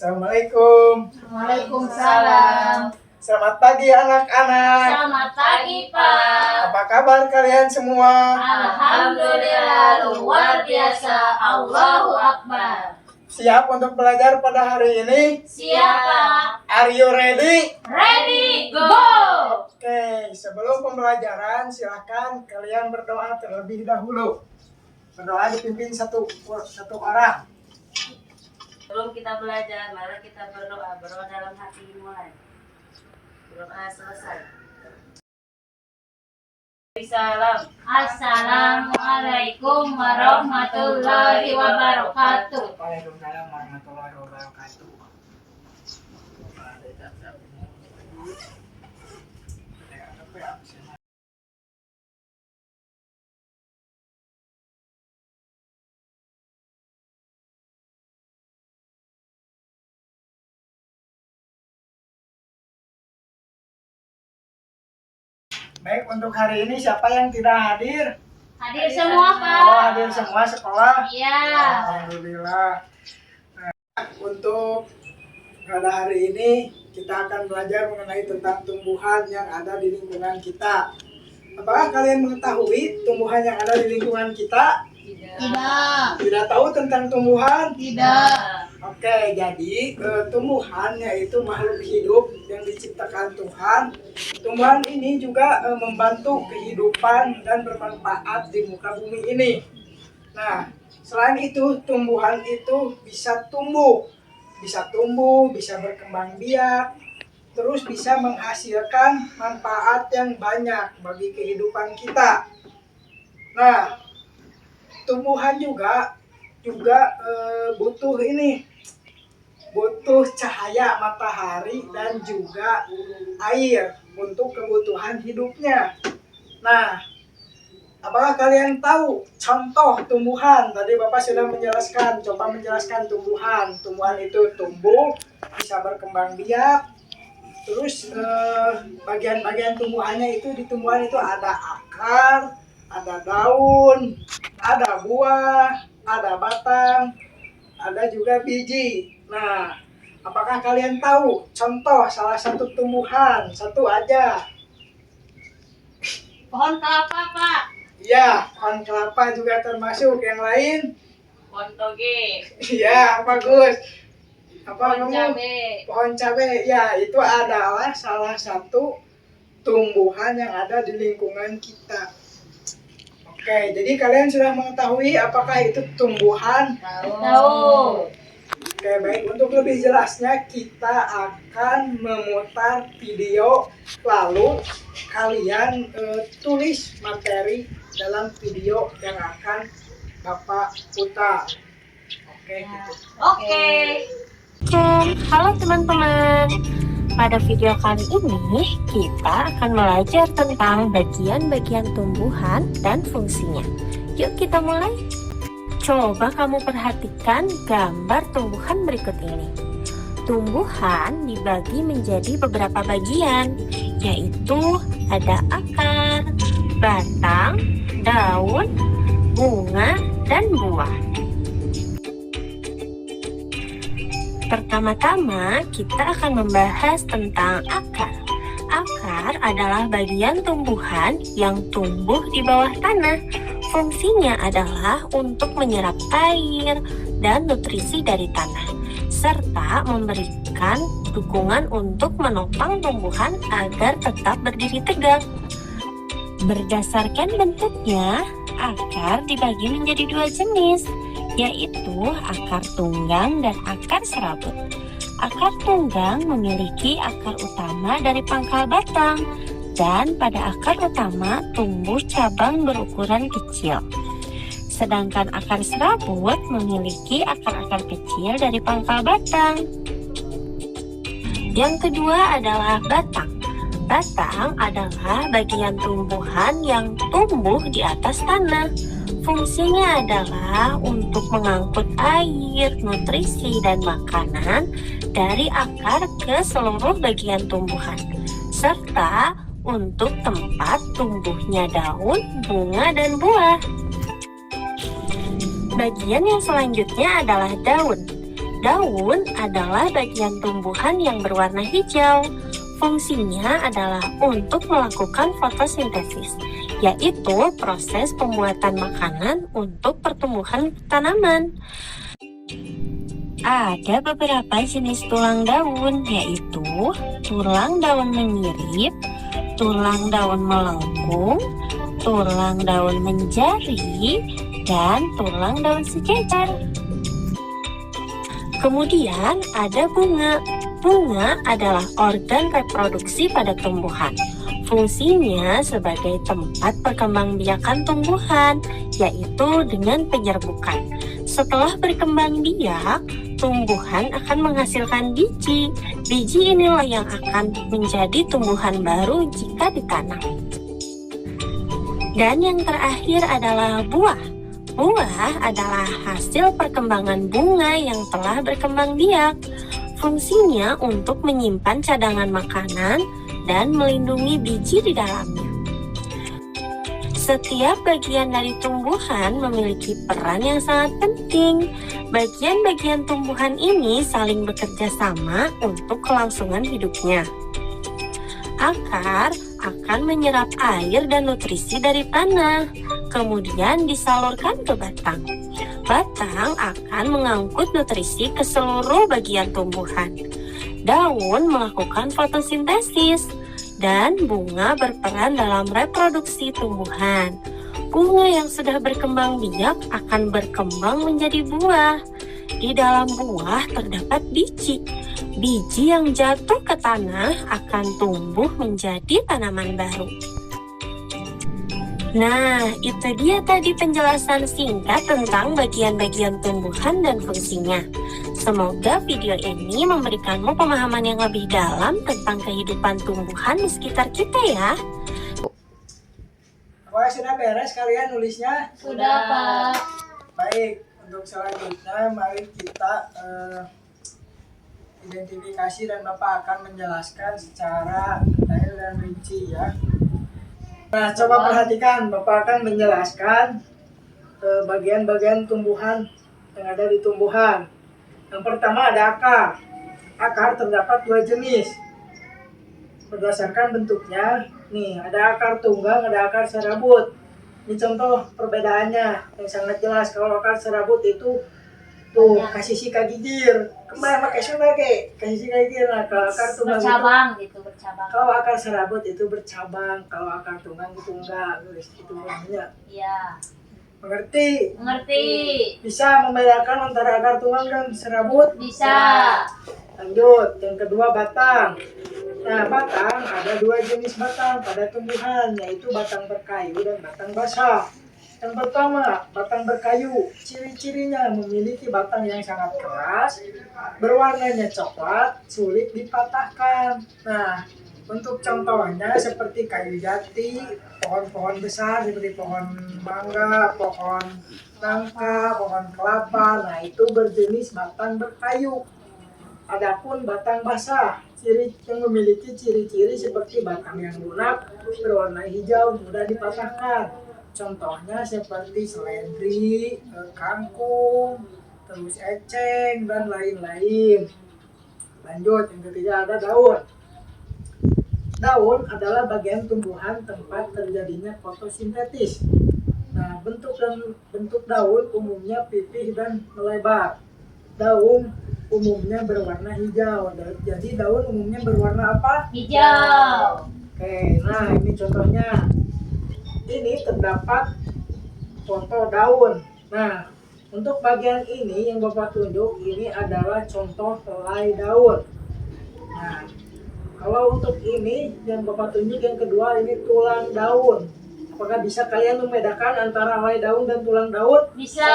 Assalamualaikum. Waalaikumsalam. Selamat pagi anak-anak. Selamat pagi, Pak. Apa kabar kalian semua? Alhamdulillah, luar biasa. Allahu Akbar. Siap untuk belajar pada hari ini? Siap, Pak. Are you ready? Ready, go! Oke, sebelum pembelajaran silakan kalian berdoa terlebih dahulu. Berdoa dipimpin satu orang. Sebelum kita belajar, mari kita berdoa. Berdoa dalam hati mulai. Berdoa selesai. Salam. Assalamualaikum warahmatullahi wabarakatuh. Waalaikumsalam warahmatullahi wabarakatuh. Baik, untuk hari ini siapa yang tidak hadir? Hadir semua, Pak. Oh, hadir semua sekolah? Iya. Alhamdulillah. Nah, untuk pada hari ini kita akan belajar mengenai tentang tumbuhan yang ada di lingkungan kita. Apakah kalian mengetahui tumbuhan yang ada di lingkungan kita? Tidak. Tidak tahu tentang tumbuhan? Tidak. Oke, jadi tumbuhan yaitu makhluk hidup yang diciptakan Tuhan. Tumbuhan ini juga membantu kehidupan dan bermanfaat di muka bumi ini. Nah, selain itu tumbuhan itu bisa tumbuh, bisa berkembang biak, terus bisa menghasilkan manfaat yang banyak bagi kehidupan kita. Nah, tumbuhan juga butuh cahaya matahari dan juga air untuk kebutuhan hidupnya. Nah, apakah kalian tahu contoh tumbuhan? Tadi Bapak sudah menjelaskan, coba menjelaskan tumbuhan. Tumbuhan itu tumbuh, bisa berkembang biak. Terus bagian-bagian tumbuhannya itu di tumbuhan itu ada akar, ada daun, ada buah, ada batang, ada juga biji. Nah, apakah kalian tahu contoh salah satu tumbuhan? Satu aja. Pohon kelapa, Pak. Iya, pohon kelapa juga termasuk. Yang lain? Pohon toge. Iya, bagus. Apa Pohon kamu? cabe. Pohon cabai. Ya, itu adalah salah satu tumbuhan yang ada di lingkungan kita. Oke, jadi kalian sudah mengetahui apakah itu tumbuhan? Tahu. Oke, baik. Untuk lebih jelasnya kita akan memutar video, lalu kalian tulis materi dalam video yang akan Bapak putar. Oke, gitu. Oke. Halo teman-teman. Pada video kali ini kita akan belajar tentang bagian-bagian tumbuhan dan fungsinya. Yuk kita mulai. Coba kamu perhatikan gambar tumbuhan berikut ini. Tumbuhan dibagi menjadi beberapa bagian, yaitu ada akar, batang, daun, bunga, dan buah. Pertama-tama kita akan membahas tentang akar. Akar adalah bagian tumbuhan yang tumbuh di bawah tanah. Fungsinya adalah untuk menyerap air dan nutrisi dari tanah, serta memberikan dukungan untuk menopang tumbuhan agar tetap berdiri tegak. Berdasarkan bentuknya, akar dibagi menjadi dua jenis, yaitu akar tunggang dan akar serabut. Akar tunggang memiliki akar utama dari pangkal batang, dan pada akar utama tumbuh cabang berukuran kecil. Sedangkan akar serabut memiliki akar-akar kecil dari pangkal batang. Yang kedua adalah batang. Batang adalah bagian tumbuhan yang tumbuh di atas tanah. Fungsinya adalah untuk mengangkut air, nutrisi, dan makanan dari akar ke seluruh bagian tumbuhan, serta untuk tempat tumbuhnya daun, bunga, dan buah. Bagian yang selanjutnya adalah daun. Daun adalah bagian tumbuhan yang berwarna hijau. Fungsinya adalah untuk melakukan fotosintesis, yaitu proses pembuatan makanan untuk pertumbuhan tanaman. Ada beberapa jenis tulang daun, yaitu tulang daun menyirip, tulang daun melengkung, tulang daun menjari, dan tulang daun sejajar. Kemudian ada bunga. Bunga adalah organ reproduksi pada tumbuhan. Fungsinya sebagai tempat perkembangbiakan tumbuhan, yaitu dengan penyerbukan. Setelah berkembang biak, tumbuhan akan menghasilkan biji. Biji inilah yang akan menjadi tumbuhan baru jika ditanam. Dan yang terakhir adalah buah. Buah adalah hasil perkembangan bunga yang telah berkembang biak. Fungsinya untuk menyimpan cadangan makanan dan melindungi biji di dalamnya. Setiap bagian dari tumbuhan memiliki peran yang sangat penting. Bagian-bagian tumbuhan ini saling bekerja sama untuk kelangsungan hidupnya. Akar akan menyerap air dan nutrisi dari tanah, kemudian disalurkan ke batang. Batang akan mengangkut nutrisi ke seluruh bagian tumbuhan. Daun melakukan fotosintesis, dan bunga berperan dalam reproduksi tumbuhan. Bunga yang sudah berkembang biak akan berkembang menjadi buah. Di dalam buah terdapat biji. Biji yang jatuh ke tanah akan tumbuh menjadi tanaman baru. Nah, itu dia tadi penjelasan singkat tentang bagian-bagian tumbuhan dan fungsinya. Semoga video ini memberikanmu pemahaman yang lebih dalam tentang kehidupan tumbuhan di sekitar kita ya. Apakah sudah beres kalian nulisnya? Sudah, Pak. Baik, untuk selanjutnya mari kita identifikasi dan Bapak akan menjelaskan secara detail dan rinci ya. Nah, coba perhatikan, Bapak akan menjelaskan bagian-bagian tumbuhan yang ada di tumbuhan. Yang pertama ada akar. Akar terdapat dua jenis. Berdasarkan bentuknya, nih ada akar tunggang, ada akar serabut. Ini contoh perbedaannya yang sangat jelas. Kalau akar serabut itu tuh kasih sika gigir, kembali pakai sunda kasih sika gigir. Nah, kalau akar tunggang Bercabang gitu, bercabang. kalau akar serabut itu bercabang, kalau akar tunggang itu enggak, itu namanya. Iya. Mengerti? Mengerti. Bisa membedakan antara akar tunggang dan serabut? Bisa. Lanjut, yang kedua batang. Nah, batang ada dua jenis batang pada tumbuhan, yaitu batang berkayu dan batang basah. Yang pertama, batang berkayu. Ciri-cirinya memiliki batang yang sangat keras, berwarnanya coklat, sulit dipatahkan. Nah, untuk contohnya seperti kayu jati, pohon-pohon besar seperti pohon mangga, pohon nangka, pohon kelapa. Nah, itu berjenis batang berkayu. Adapun batang basah, ciri yang memiliki ciri-ciri seperti batang yang lunak, berwarna hijau, mudah dipatahkan. Contohnya seperti seledri, kangkung, terus eceng, dan lain-lain. Lanjut, yang ketiga ada daun. Daun adalah bagian tumbuhan tempat terjadinya fotosintesis. Nah, bentuk daun umumnya pipih dan melebar. Daun umumnya berwarna hijau. Jadi daun umumnya berwarna apa? Hijau. Oke, nah ini contohnya. Ini terdapat contoh daun. Nah, untuk bagian ini yang Bapak tunjuk, ini adalah contoh helai daun. Nah, kalau untuk ini yang Bapak tunjuk yang kedua, ini tulang daun. Apakah bisa kalian membedakan antara helai daun dan tulang daun? Bisa.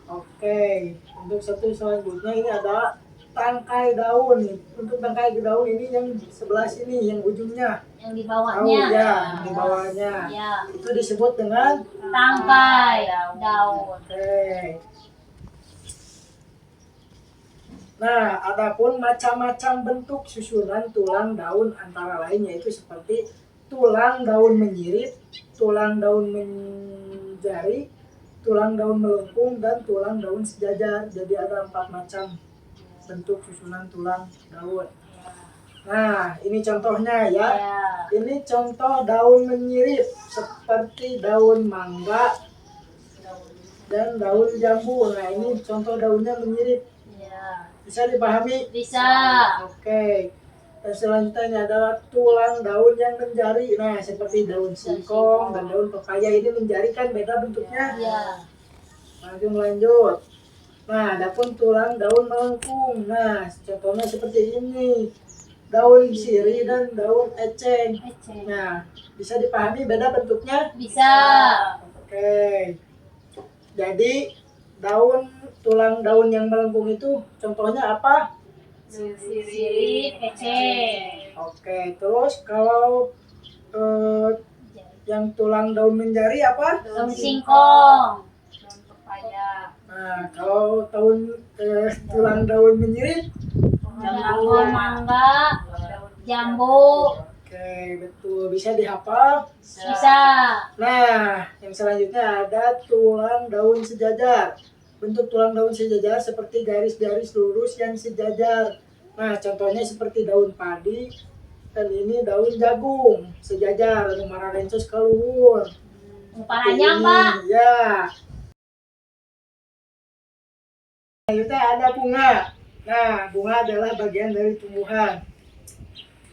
Oke, untuk satu selanjutnya ini adalah tangkai daun. Untuk tangkai daun ini yang sebelah sini, yang ujungnya. Yang di Oh bawahnya. ya, di bawahnya. Ya. Itu disebut dengan Tangkai daun. oke. Nah, adapun macam-macam bentuk susunan tulang daun antara lain yaitu seperti tulang daun menyirip, tulang daun menjari, tulang daun melengkung, dan tulang daun sejajar. Jadi ada 4 macam bentuk susunan tulang daun. Nah, ini contohnya ya. Ya. Ini contoh daun menyirip seperti daun mangga dan daun jambu. Nah, ini contoh daunnya menyirip. Ya. Bisa dipahami? Bisa. Oke. Dan selanjutnya ini adalah tulang daun yang menjari. Nah, seperti daun singkong dan daun pepaya ini menjari kan beda bentuknya. Ya. Lanjut. Nah, adapun tulang daun melengkung. Nah, contohnya seperti ini. Daun sirih dan daun eceng. Eceng. Nah, bisa dipahami beda bentuknya? Bisa. Oke. Jadi, tulang daun yang melengkung itu contohnya apa? Sirip, eceng. Oke, terus kalau yang tulang daun menjari apa? Daun singkong. Daun pepaya. Nah, kalau tulang daun menyirip? Daun mangga. Jambu. Oke, betul. Bisa dihafal? Bisa. Nah, yang selanjutnya ada tulang daun sejajar. Bentuk tulang daun sejajar seperti garis-garis lurus yang sejajar. Nah, contohnya seperti daun padi dan ini daun jagung sejajar, numara lencos keluhur. Umparannya Pak. Ya. Selanjutnya ada bunga. Nah, bunga adalah bagian dari tumbuhan.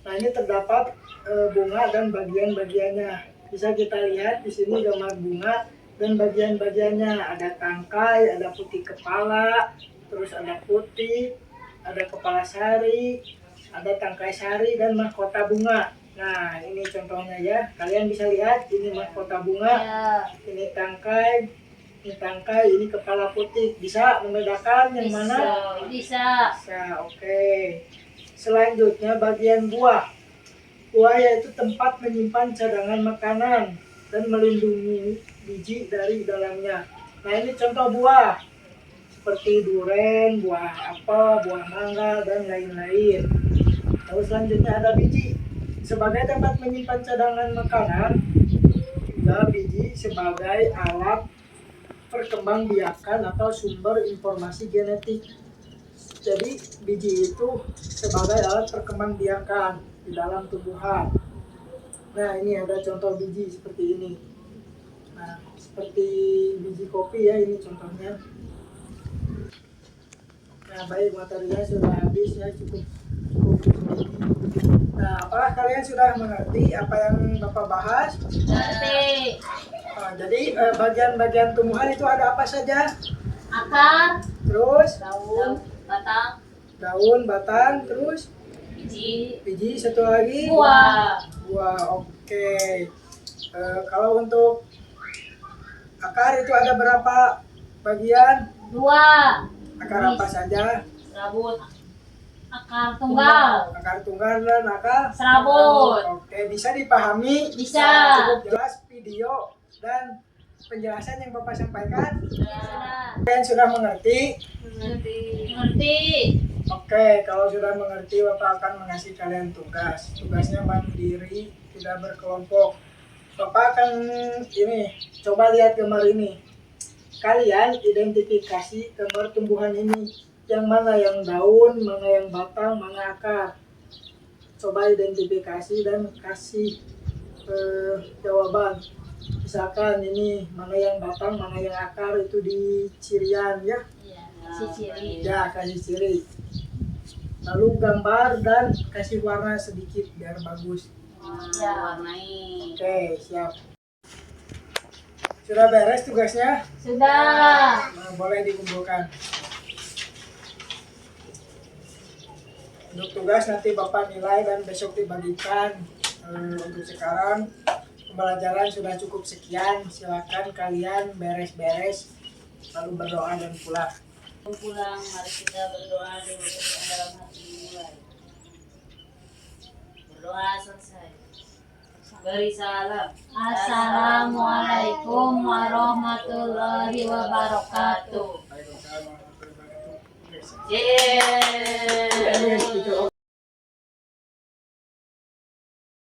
Nah, ini terdapat bunga dan bagian-bagiannya. Bisa kita lihat di sini gambar bunga dan bagian-bagiannya. Ada tangkai, ada putih kepala, terus ada putih, ada kepala sari, ada tangkai sari dan mahkota bunga. Nah, ini contohnya ya. Kalian bisa lihat ini mahkota bunga, Ya. ini tangkai, ini kepala putih. Bisa membedakan yang mana? Bisa. Bisa, oke. Selanjutnya bagian buah. Buah yaitu tempat menyimpan cadangan makanan dan melindungi biji dari dalamnya. Nah, ini contoh buah. Seperti durian, buah apel, buah mangga, dan lain-lain. Lalu selanjutnya ada biji. Sebagai tempat menyimpan cadangan makanan, juga biji sebagai alat perkembangbiakan atau sumber informasi genetik. Jadi biji itu sebagai alat perkembangbiakan di dalam tumbuhan. Nah, ini ada contoh biji seperti ini. Nah, seperti biji kopi ya, ini contohnya. Nah, baik, materinya sudah habis ya, cukup. Nah, apakah kalian sudah mengerti apa yang Bapak bahas? Ngerti. Jadi bagian-bagian tumbuhan itu ada apa saja? Akar. Terus Daun. Batang. daun, batang, terus biji, satu lagi Buah. buah. Oke. Kalau untuk akar itu ada berapa bagian? 2. Akar apa saja? Serabut. Akar tunggal. Akar tunggal dan akar Serabut. Oke, bisa dipahami? Bisa. Cukup jelas video dan penjelasan yang Bapak sampaikan? Sudah. Kalian sudah mengerti? Ngerti. Oke, kalau sudah mengerti, Bapak akan mengasih kalian tugas. Tugasnya mandiri, tidak berkelompok. Bapak akan coba lihat gambar ini. Kalian identifikasi gambar tumbuhan ini. Yang mana yang daun, mana yang batang, mana akar. Coba identifikasi dan kasih jawaban. Misalkan ini mana yang batang, mana yang akar, itu di cirian ya. Si ciri. Ya, kasih ciri. Lalu gambar dan kasih warna sedikit biar bagus. Ya. Warnai. Oke, siap. Sudah beres tugasnya? Sudah. Nah, boleh dikumpulkan. Untuk tugas nanti Bapak nilai dan besok dibagikan. Untuk sekarang pembelajaran sudah cukup sekian. Silakan kalian beres-beres lalu berdoa dan pulang. Pulang, mari kita berdoa dulu dalam hati mulai. Berdoa selesai. Beri salam. Assalamualaikum warahmatullahi wabarakatuh. Waalaikumsalam warahmatullahi wabarakatuh. Yeay. Yes, gitu.